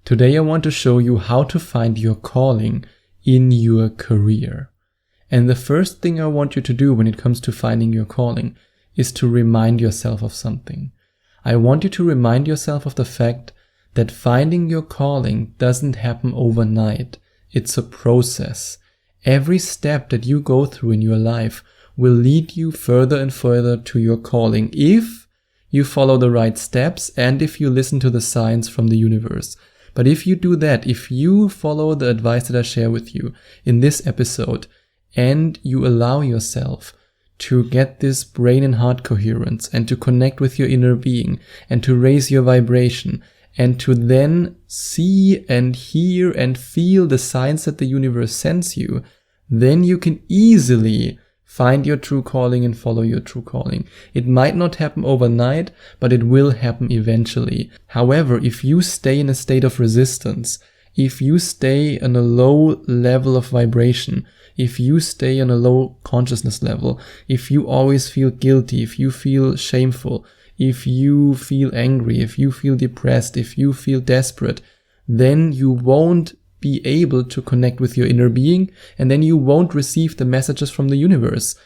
Today I want to show you how to find your calling in your career. And the first thing I want you to do when it comes to finding your calling is to remind yourself of something. I want you to remind yourself of the fact that finding your calling doesn't happen overnight. It's a process. Every step that you go through in your life will lead you further and further to your calling if you follow the right steps and if you listen to the signs from the universe. But if you do that, if you follow the advice that I share with you in this episode and you allow yourself to get this brain and heart coherence and to connect with your inner being and to raise your vibration and to then see and hear and feel the signs that the universe sends you, then you can easily find your true calling and follow your true calling. It might not happen overnight, but it will happen eventually. However, if you stay in a state of resistance, if you stay on a low level of vibration, if you stay on a low consciousness level, if you always feel guilty, if you feel shameful, if you feel angry, if you feel depressed, if you feel desperate, then you won't be able to connect with your inner being, and then you won't receive the messages from the universe.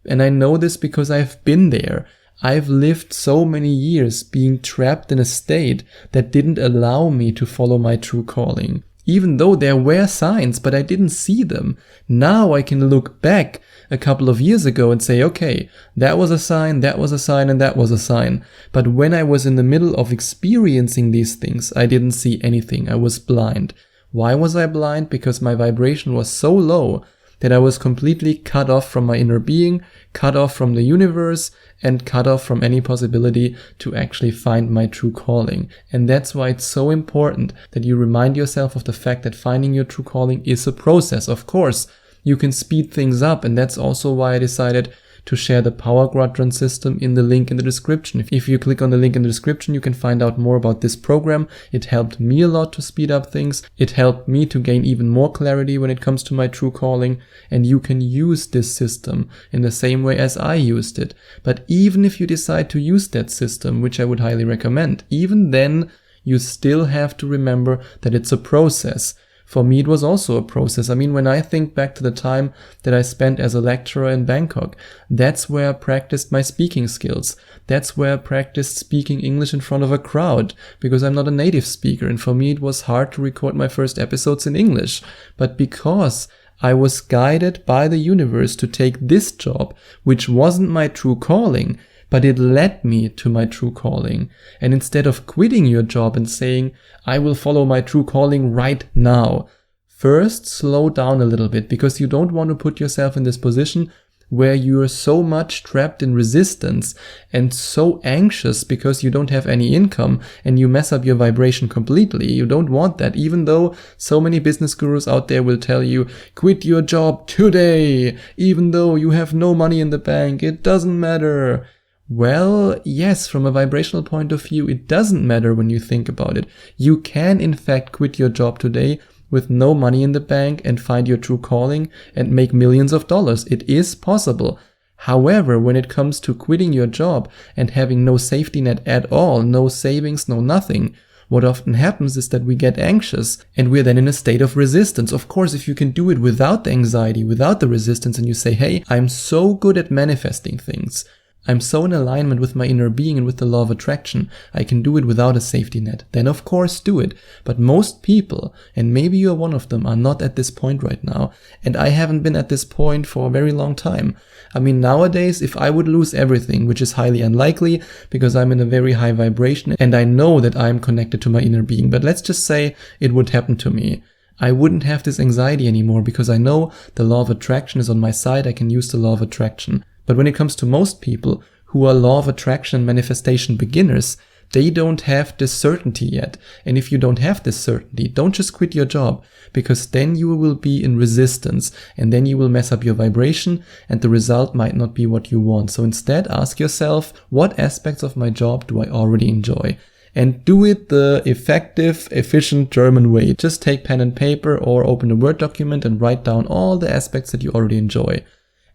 And I know this because I've been there. I've lived so many years being trapped in a state that didn't allow me to follow my true calling. Even though there were signs, but I didn't see them. Now I can look back a couple of years ago and say, okay, that was a sign, that was a sign, and that was a sign. But when I was in the middle of experiencing these things, I didn't see anything. I was blind. Why was I blind? Because my vibration was so low that I was completely cut off from my inner being, cut off from the universe, and cut off from any possibility to actually find my true calling. And that's why it's so important that you remind yourself of the fact that finding your true calling is a process. Of course, you can speed things up, and that's also why I decided to share the Power Quadrant system in the link in the description. If you click on the link in the description, you can find out more about this program. It helped me a lot to speed up things. It helped me to gain even more clarity when it comes to my true calling. And you can use this system in the same way as I used it. But even if you decide to use that system, which I would highly recommend, even then you still have to remember that it's a process. For me, it was also a process. I mean, when I think back to the time that I spent as a lecturer in Bangkok, that's where I practiced my speaking skills. That's where I practiced speaking English in front of a crowd, because I'm not a native speaker. And for me, it was hard to record my first episodes in English. But because I was guided by the universe to take this job, which wasn't my true calling, but it led me to my true calling. And instead of quitting your job and saying, I will follow my true calling right now, first slow down a little bit, because you don't want to put yourself in this position where you're so much trapped in resistance and so anxious because you don't have any income and you mess up your vibration completely. You don't want that, even though so many business gurus out there will tell you, quit your job today, even though you have no money in the bank, it doesn't matter. Well, yes, from a vibrational point of view, it doesn't matter when you think about it. You can, in fact, quit your job today with no money in the bank and find your true calling and make millions of dollars. It is possible. However, when it comes to quitting your job and having no safety net at all, no savings, no nothing, what often happens is that we get anxious and we're then in a state of resistance. Of course, if you can do it without the anxiety, without the resistance, and you say, hey, I'm so good at manifesting things, I'm so in alignment with my inner being and with the law of attraction, I can do it without a safety net. Then of course do it. But most people, and maybe you're one of them, are not at this point right now. And I haven't been at this point for a very long time. I mean, nowadays, if I would lose everything, which is highly unlikely because I'm in a very high vibration and I know that I'm connected to my inner being, but let's just say it would happen to me, I wouldn't have this anxiety anymore because I know the law of attraction is on my side. I can use the law of attraction. But when it comes to most people who are law of attraction and manifestation beginners, they don't have this certainty yet. And if you don't have this certainty, don't just quit your job, because then you will be in resistance and then you will mess up your vibration and the result might not be what you want. So instead, ask yourself, what aspects of my job do I already enjoy? And do it the effective, efficient German way. Just take pen and paper or open a Word document and write down all the aspects that you already enjoy.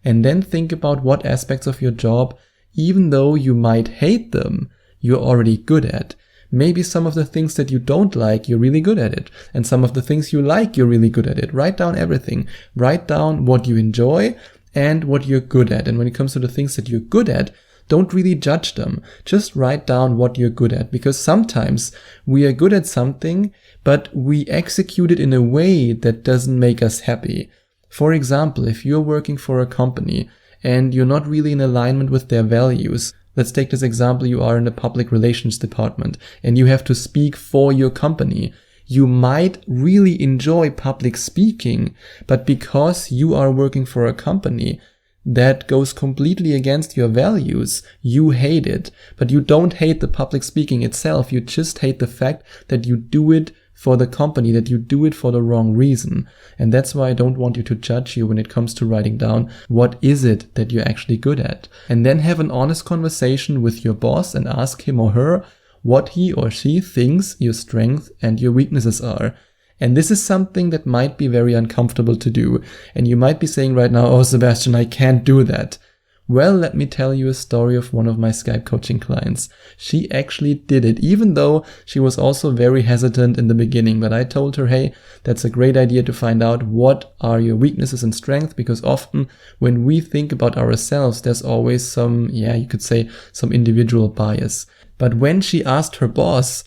And then think about what aspects of your job, even though you might hate them, you're already good at. Maybe some of the things that you don't like, you're really good at it. And some of the things you like, you're really good at it. Write down everything. Write down what you enjoy and what you're good at. And when it comes to the things that you're good at, don't really judge them. Just write down what you're good at, because sometimes we are good at something, but we execute it in a way that doesn't make us happy. For example, if you're working for a company and you're not really in alignment with their values, let's take this example, you are in the public relations department and you have to speak for your company. You might really enjoy public speaking, but because you are working for a company that goes completely against your values, you hate it. But you don't hate the public speaking itself, you just hate the fact that you do it for the company, that you do it for the wrong reason. And that's why I don't want you to judge you when it comes to writing down what is it that you're actually good at. And then have an honest conversation with your boss and ask him or her what he or she thinks your strengths and your weaknesses are. And this is something that might be very uncomfortable to do. And you might be saying right now, oh, Sebastian, I can't do that. Well, let me tell you a story of one of my Skype coaching clients. She actually did it, even though she was also very hesitant in the beginning. But I told her, hey, that's a great idea to find out what are your weaknesses and strengths, because often when we think about ourselves, there's always some, you could say some individual bias. But when she asked her boss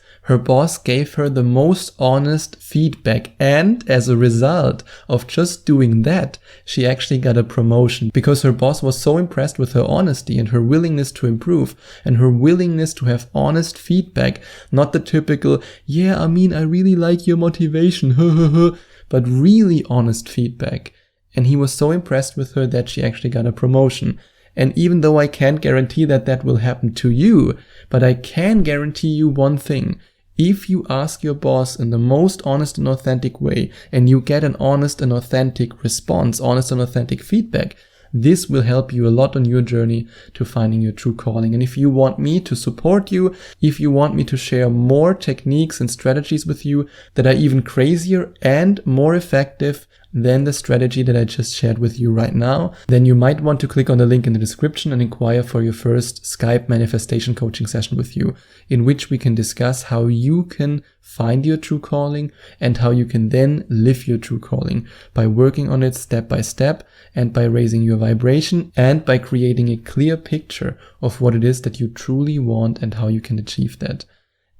gave her the most honest feedback, and as a result of just doing that, she actually got a promotion, because her boss was so impressed with her honesty and her willingness to improve and her willingness to have honest feedback, not the typical, I really like your motivation, but really honest feedback. And he was so impressed with her that she actually got a promotion. And even though I can't guarantee that that will happen to you, but I can guarantee you one thing. If you ask your boss in the most honest and authentic way, and you get an honest and authentic response, honest and authentic feedback, this will help you a lot on your journey to finding your true calling. And if you want me to support you, if you want me to share more techniques and strategies with you that are even crazier and more effective than the strategy that I just shared with you right now, then you might want to click on the link in the description and inquire for your first Skype manifestation coaching session with you, in which we can discuss how you can find your true calling and how you can then live your true calling by working on it step by step and by raising your vibration and by creating a clear picture of what it is that you truly want and how you can achieve that.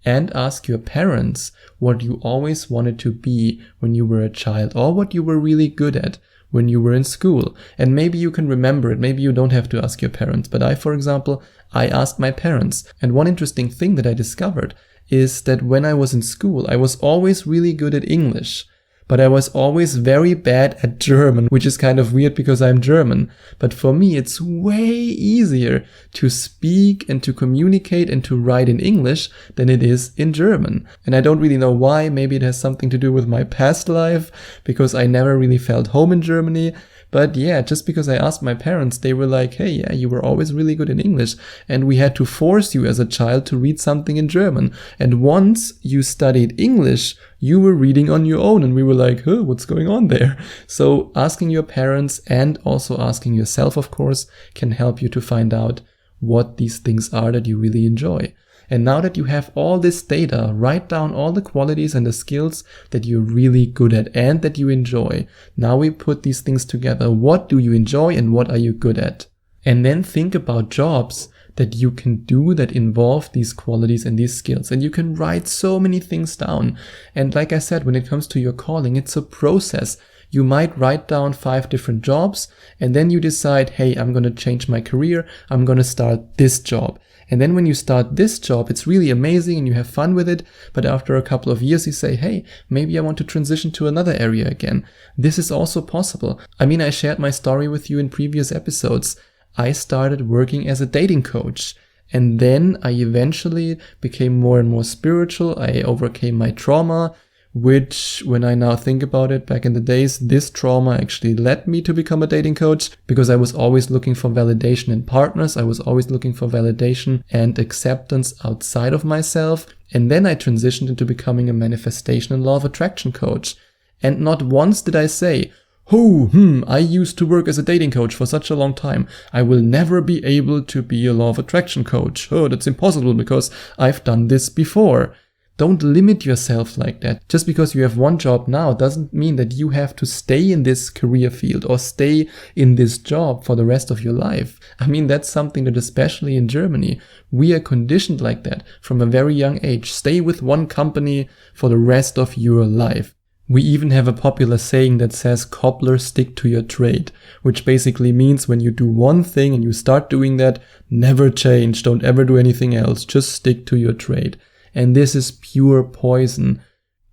And ask your parents what you always wanted to be when you were a child, or what you were really good at when you were in school. And maybe you can remember it. Maybe you don't have to ask your parents. But I, for example, I asked my parents. And one interesting thing that I discovered is that when I was in school, I was always really good at English. But I was always very bad at German, which is kind of weird because I'm German. But for me, it's way easier to speak and to communicate and to write in English than it is in German. And I don't really know why. Maybe it has something to do with my past life, because I never really felt home in Germany. But just because I asked my parents, they were like, hey, you were always really good in English, and we had to force you as a child to read something in German. And once you studied English, you were reading on your own. And we were like, what's going on there? So asking your parents and also asking yourself, of course, can help you to find out what these things are that you really enjoy. And now that you have all this data, write down all the qualities and the skills that you're really good at and that you enjoy. Now we put these things together. What do you enjoy and what are you good at? And then think about jobs that you can do that involve these qualities and these skills. And you can write so many things down. And like I said, when it comes to your calling, it's a process. You might write down 5 different jobs and then you decide, hey, I'm going to change my career. I'm going to start this job. And then when you start this job, it's really amazing and you have fun with it. But after a couple of years, you say, hey, maybe I want to transition to another area again. This is also possible. I shared my story with you in previous episodes. I started working as a dating coach. And then I eventually became more and more spiritual. I overcame my trauma, which, when I now think about it, back in the days, this trauma actually led me to become a dating coach, because I was always looking for validation in partners. I was always looking for validation and acceptance outside of myself. And then I transitioned into becoming a manifestation and law of attraction coach. And not once did I say, I used to work as a dating coach for such a long time. I will never be able to be a law of attraction coach. Oh, that's impossible because I've done this before. Don't limit yourself like that. Just because you have one job now doesn't mean that you have to stay in this career field or stay in this job for the rest of your life. I mean, that's something that especially in Germany, we are conditioned like that from a very young age. Stay with one company for the rest of your life. We even have a popular saying that says, cobbler, stick to your trade, which basically means when you do one thing and you start doing that, never change, don't ever do anything else, just stick to your trade. And this is pure poison.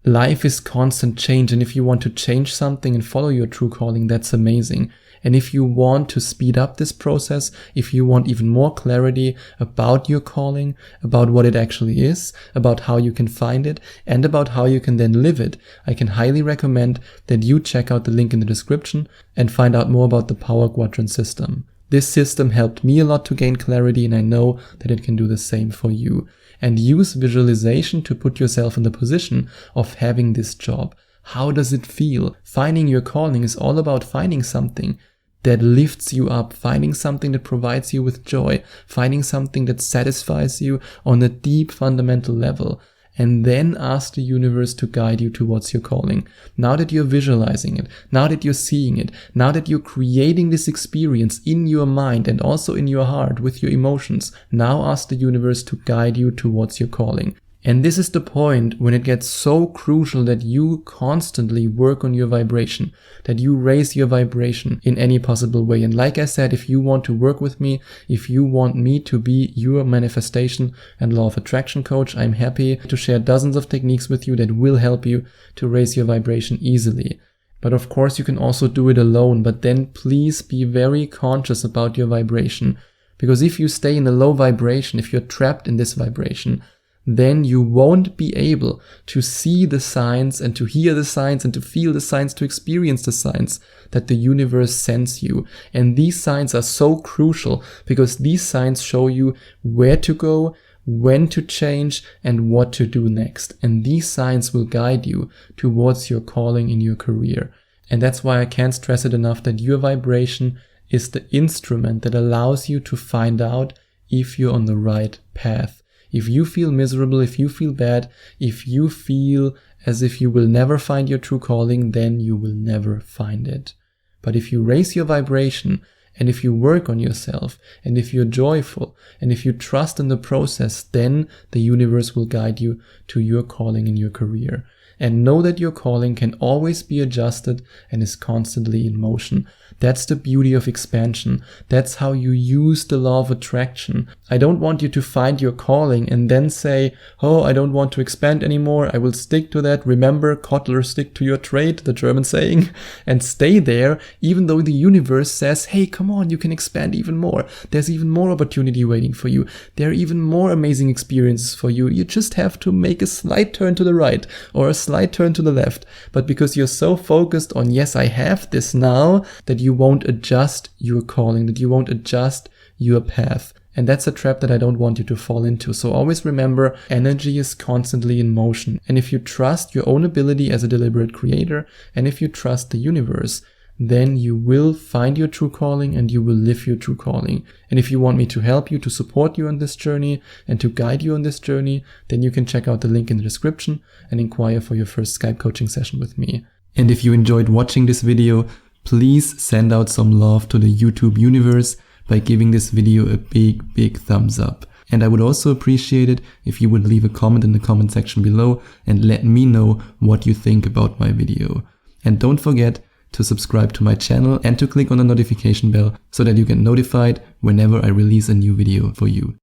Life is constant change, and if you want to change something and follow your true calling, that's amazing. And if you want to speed up this process, if you want even more clarity about your calling, about what it actually is, about how you can find it, and about how you can then live it, I can highly recommend that you check out the link in the description and find out more about the Power Quadrant system. This system helped me a lot to gain clarity, and I know that it can do the same for you. And use visualization to put yourself in the position of having this job. How does it feel? Finding your calling is all about finding something that lifts you up, finding something that provides you with joy, finding something that satisfies you on a deep fundamental level, and then ask the universe to guide you towards your calling. Now that you're visualizing it, now that you're seeing it, now that you're creating this experience in your mind and also in your heart with your emotions, now ask the universe to guide you towards your calling. And this is the point when it gets so crucial that you constantly work on your vibration, that you raise your vibration in any possible way. And like I said, if you want to work with me, if you want me to be your manifestation and law of attraction coach, I'm happy to share dozens of techniques with you that will help you to raise your vibration easily. But of course, you can also do it alone, but then please be very conscious about your vibration. Because if you stay in a low vibration, if you're trapped in this vibration, then you won't be able to see the signs and to hear the signs and to feel the signs, to experience the signs that the universe sends you. And these signs are so crucial because these signs show you where to go, when to change, and what to do next. And these signs will guide you towards your calling in your career. And that's why I can't stress it enough that your vibration is the instrument that allows you to find out if you're on the right path. If you feel miserable, if you feel bad, if you feel as if you will never find your true calling, then you will never find it. But if you raise your vibration, and if you work on yourself, and if you're joyful, and if you trust in the process, then the universe will guide you to your calling in your career. And know that your calling can always be adjusted and is constantly in motion. That's the beauty of expansion. That's how you use the law of attraction. I don't want you to find your calling and then say, oh, I don't want to expand anymore. I will stick to that. Remember, Kottler, stick to your trade, the German saying, and stay there, even though the universe says, hey, come on, you can expand even more. There's even more opportunity waiting for you. There are even more amazing experiences for you. You just have to make a slight turn to the right or a slight turn to the left. But because you're so focused on, yes, I have this now, that you won't adjust your calling, that you won't adjust your path. And that's a trap that I don't want you to fall into. So always remember, energy is constantly in motion. And if you trust your own ability as a deliberate creator, and if you trust the universe, then you will find your true calling and you will live your true calling. And if you want me to help you, to support you on this journey and to guide you on this journey, then you can check out the link in the description and inquire for your first Skype coaching session with me. And if you enjoyed watching this video, please send out some love to the YouTube universe by giving this video a big thumbs up. And I would also appreciate it if you would leave a comment in the comment section below and let me know what you think about my video. And don't forget to subscribe to my channel and to click on the notification bell so that you get notified whenever I release a new video for you.